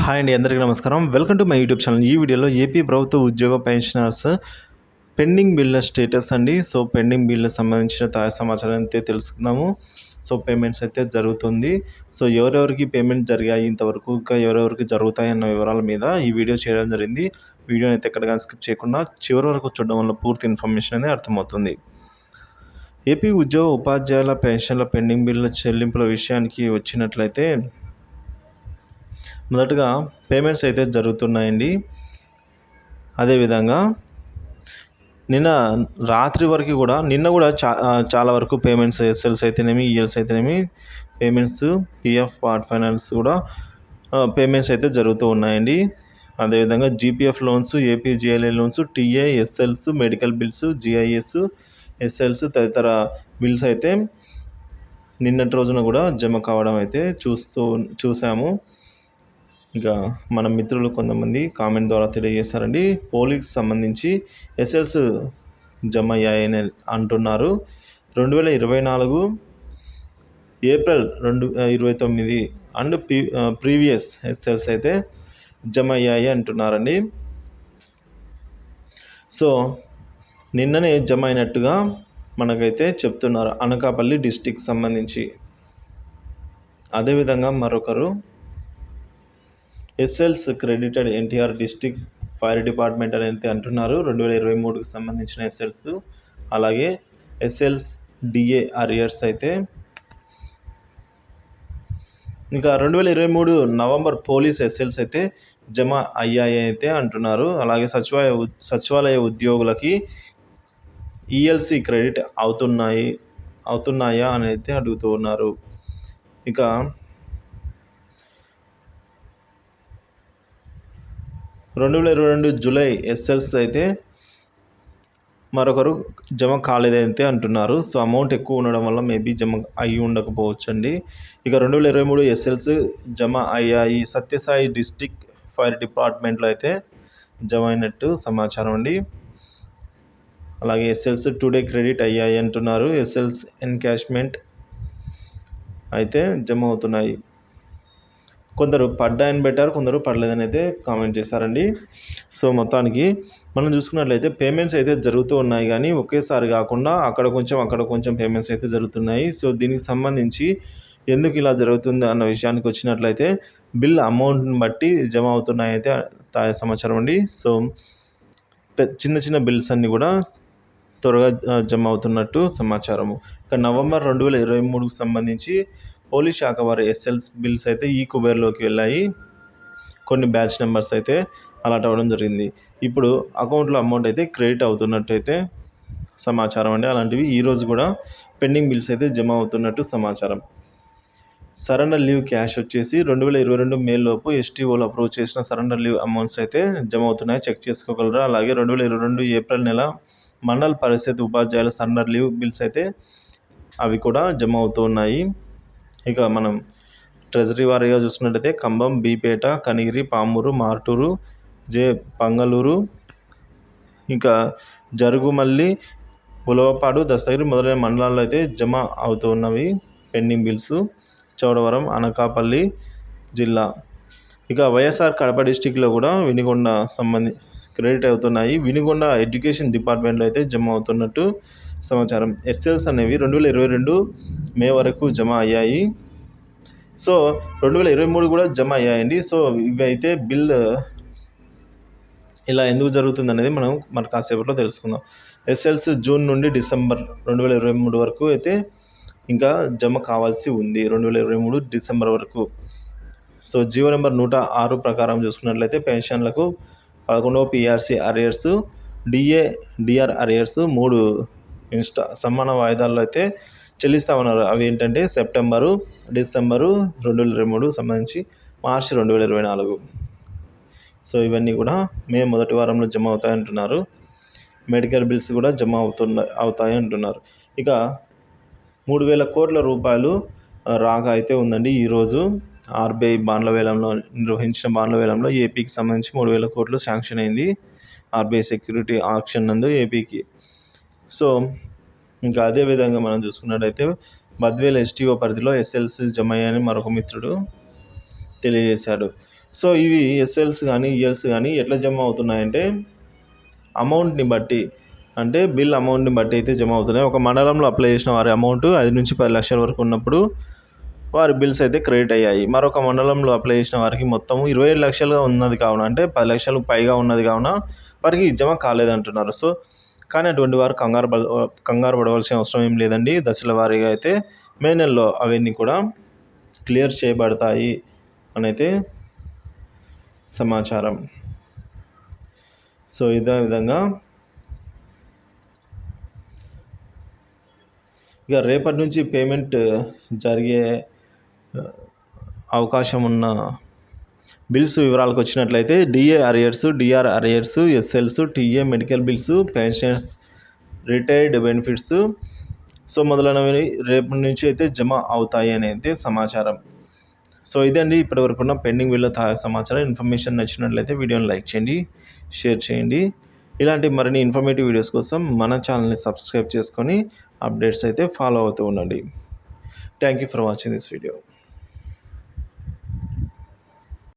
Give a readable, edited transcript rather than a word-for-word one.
Hi అండి, అందరికీ నమస్కారం. Welcome to my YouTube channel. ఈ వీడియోలో ఏపీ ప్రభుత్వ ఉద్యోగ పెన్షనర్స్ పెండింగ్ బిల్ల స్టేటస్ అండి. సో పెండింగ్ బిల్లు సంబంధించిన తాజా సమాచారం అయితే తెలుసుకుందాము. సో పేమెంట్స్ అయితే జరుగుతుంది. సో ఎవరెవరికి పేమెంట్ జరిగాయి ఇంతవరకు, ఇంకా ఎవరెవరికి జరుగుతాయి అన్న వివరాల మీద ఈ వీడియో చేయడం జరిగింది. వీడియోని అయితే ఎక్కడ కానీ స్కిప్ చేయకుండా చివరి వరకు చూడడం వల్ల పూర్తి ఇన్ఫర్మేషన్ అనేది అర్థమవుతుంది. ఏపీ ఉద్యోగ ఉపాధ్యాయుల పెన్షన్ల పెండింగ్ బిల్లుల చెల్లింపుల విషయానికి వచ్చినట్లయితే మొదటగా పేమెంట్స్ అయితే జరుగుతున్నాయండి. అదేవిధంగా నిన్న రాత్రి వరకు కూడా చాలా వరకు పేమెంట్స్ ఎస్ఎల్స్ అయితేనేమి, ఈఎల్స్ అయితేనేమి పేమెంట్స్, పిఎఫ్, పార్ట్ ఫైనాన్స్ కూడా పేమెంట్స్ అయితే జరుగుతూ ఉన్నాయండి. అదేవిధంగా GPF loans, APGLI loans, TA, ఎస్ఎల్స్, medical bills, GIS, ఎస్ఎల్స్ తదితర బిల్స్ అయితే నిన్నటి రోజున కూడా జమ కావడం అయితే చూసాము. ఇక మన మిత్రులు కొంతమంది కామెంట్ ద్వారా తెలియజేశారండి. పోలీస్ సంబంధించి ఎస్ఎల్స్ జమ అయ్యాయని అంటున్నారు. 2024 ఏప్రిల్ 2029 అండ్ ప్రీవియస్ ఎస్ఎల్స్ అయితే జమ అయ్యాయి అంటున్నారండి. సో నిన్ననే జమ అయినట్టుగా మనకైతే చెప్తున్నారు, అనకాపల్లి డిస్టిక్ సంబంధించి. అదేవిధంగా మరొకరు ఎస్ఎల్స్ credited NTR district fire department అని అయితే అంటున్నారు. 2023కి సంబంధించిన ఎస్ఎల్స్, అలాగే ఎస్ఎల్స్ డిఏ అరియర్స్ అయితే ఇంకా 2023 నవంబర్ పోలీస్ ఎస్ఎల్స్ అయితే జమ అయ్యాయి అయితే అంటున్నారు. అలాగే సచివాలయ ఉద్యోగులకి ఈఎల్సి క్రెడిట్ అవుతున్నాయా అని అయితే అడుగుతూ ఉన్నారు. ఇక 2022 జూలై ఎస్ఎల్స్ అయితే మరొకరు జమ కాలేదైతే అంటున్నారు. సో అమౌంట్ ఎక్కువ ఉండడం వల్ల మేబీ జమ అయ్యి ఉండకపోవచ్చు అండి. ఇక 2023 ఎస్ఎల్స్ జమ అయ్యాయి. సత్యసాయి డిస్టిక్ ఫైర్ డిపార్ట్మెంట్లో అయితే జమ అయినట్టు సమాచారం అండి. అలాగే ఎస్ఎల్స్ టుడే క్రెడిట్ అయ్యాయి అంటున్నారు. ఎస్ఎల్స్ ఎన్కాష్మెంట్ అయితే జమ అవుతున్నాయి. కొందరు పడ్డాయని పెట్టారు, కొందరు పడలేదని అయితే కామెంట్ చేశారండి. సో మొత్తానికి మనం చూసుకున్నట్లయితే పేమెంట్స్ అయితే జరుగుతూ ఉన్నాయి, కానీ ఒకేసారి కాకుండా అక్కడ కొంచెం పేమెంట్స్ అయితే జరుగుతున్నాయి. సో దీనికి సంబంధించి ఎందుకు ఇలా జరుగుతుంది అన్న విషయానికి వచ్చినట్లయితే బిల్ అమౌంట్ని బట్టి జమ అవుతున్నాయి అయితే తాజా సమాచారం అండి. సో చిన్న బిల్స్ అన్నీ కూడా త్వరగా జమ అవుతున్నట్టు సమాచారము. ఇక నవంబర్ 2023కు సంబంధించి పోలీస్ శాఖ వారి ఎస్ఎల్స్ బిల్స్ అయితే ఈ కుబేర్లోకి వెళ్ళాయి. కొన్ని బ్యాచ్ నెంబర్స్ అయితే అలాట్ అవ్వడం జరిగింది. ఇప్పుడు అకౌంట్లో అమౌంట్ అయితే క్రెడిట్ అవుతున్నట్టు అయితే సమాచారం అండి. అలాంటివి ఈరోజు కూడా పెండింగ్ బిల్స్ అయితే జమ అవుతున్నట్టు సమాచారం. సరెండర్ లీవ్ క్యాష్ వచ్చేసి 2022 మే లోపు ఎస్టీఓలు అప్రూవ్ చేసిన సరెండర్ లీవ్ అమౌంట్స్ అయితే జమ అవుతున్నాయి, చెక్ చేసుకోగలరా. అలాగే 2022 ఏప్రిల్ నెల మండల పరిషత్ ఉపాధ్యాయుల సరెండర్ లీవ్ బిల్స్ అయితే అవి కూడా జమ అవుతూ ఉన్నాయి. ఇక మనం ట్రెజరీ వారీగా చూసుకున్నట్టయితే ఖమ్మం, బీపేట, కనిగిరి, పామూరు, మార్టూరు, పంగలూరు, ఇంకా జరుగుమల్లి, ఉలవపాడు, దస్తగిరి మొదలైన మండలాల్లో అయితే జమ అవుతూ ఉన్నవి పెండింగ్ బిల్స్. చౌడవరం, అనకాపల్లి జిల్లా. ఇక వైఎస్ఆర్ కడప డిస్టిక్లో కూడా వినుకొండ క్రెడిట్ అవుతున్నాయి. వినుకొండ ఎడ్యుకేషన్ డిపార్ట్మెంట్లో అయితే జమ అవుతున్నట్టు సమాచారం. ఎస్ఎల్స్ అనేవి 2022 మే వరకు జమ అయ్యాయి. సో 2023 కూడా జమ అయ్యాయండి. సో ఇవి అయితే బిల్ ఇలా ఎందుకు జరుగుతుంది అనేది మన కాసేపట్లో తెలుసుకుందాం. ఎస్ఎల్స్ జూన్ నుండి డిసెంబర్ 2023 వరకు అయితే ఇంకా జమ కావాల్సి ఉంది. 2023 డిసెంబర్ వరకు. సో జీవో నెంబర్ 106 ప్రకారం చూసుకున్నట్లయితే పెన్షన్లకు 11వ పిఆర్సీ అరియర్స్, డిఆర్ అరియర్స్ 3 సమాన వాయిదాల్లో అయితే చెల్లిస్తామన్నారు. అవి ఏంటంటే సెప్టెంబరు, డిసెంబరు 2023 సంబంధించి మార్చి 2024. సో ఇవన్నీ కూడా మే మొదటి వారంలో జమ అవుతాయంటున్నారు. మెడికల్ బిల్స్ కూడా జమ అవుతాయి అంటున్నారు. ఇక 3,000 కోట్ల రూపాయలు రాగా అయితే ఉందండి. ఈరోజు ఆర్బీఐ బాండ్ల వేలంలో నిర్వహించిన బాండ్ల వేలంలో ఏపీకి సంబంధించి 3,000 కోట్లు శాంక్షన్ అయింది ఆర్బీఐ సెక్యూరిటీ ఆక్షన్ నందు ఏపీకి. సో ఇంకా అదేవిధంగా మనం చూసుకున్నట్టయితే బద్వేల్ ఎస్టీఓ పరిధిలో ఎస్ఎల్సి జమ అయ్యాయని మరొక మిత్రుడు తెలియజేశాడు. సో ఇవి ఎస్ఎల్స్ కానీ ఈఎల్స్ కానీ ఎట్లా జమ అవుతున్నాయంటే అమౌంట్ని బట్టి, అంటే బిల్ అమౌంట్ని బట్టి అయితే జమ అవుతున్నాయి. ఒక మండలంలో అప్లై చేసిన వారి అమౌంట్ 5 నుంచి 10 లక్షల వరకు ఉన్నప్పుడు వారి బిల్స్ అయితే క్రెడిట్ అయ్యాయి. మరొక మండలంలో అప్లై చేసిన వారికి మొత్తం 27 లక్షలుగా ఉన్నది కావున, అంటే 10 లక్షలకు పైగా ఉన్నది కావున వారికి జమ కాలేదంటున్నారు. సో కానీ అటువంటి వారు కంగారు పడవలసిన అవసరం ఏం లేదండి. దశల వారీగా అయితే మే నెలలో అవన్నీ కూడా క్లియర్ చేయబడతాయి అనైతే సమాచారం. సో ఇదే విధంగా ఇక రేపటి నుంచి పేమెంట్ జరిగే అవకాశం ఉన్న బిల్స్ వివరాలకు వచ్చినట్లయితే DA arrears, DR arrears, SLs, TA, medical bills, pensions, retired benefits so మొదలైనవి రేపటి నుంచి అయితే జమ అవుతాయి అని అయితే సమాచారం. సో ఇదండి ఇప్పటివరకు ఉన్న పెండింగ్ బిల్ల సమాచారం. ఇన్ఫర్మేషన్ నచ్చినట్లయితే వీడియోని లైక్ చేయండి, షేర్ చేయండి. ఇలాంటి మరిన్ని ఇన్ఫర్మేటివ్ వీడియోస్ కోసం మన ఛానల్ని సబ్స్క్రైబ్ చేసుకొని అప్డేట్స్ అయితే ఫాలో అవుతూ ఉండండి. Thank you for watching this video.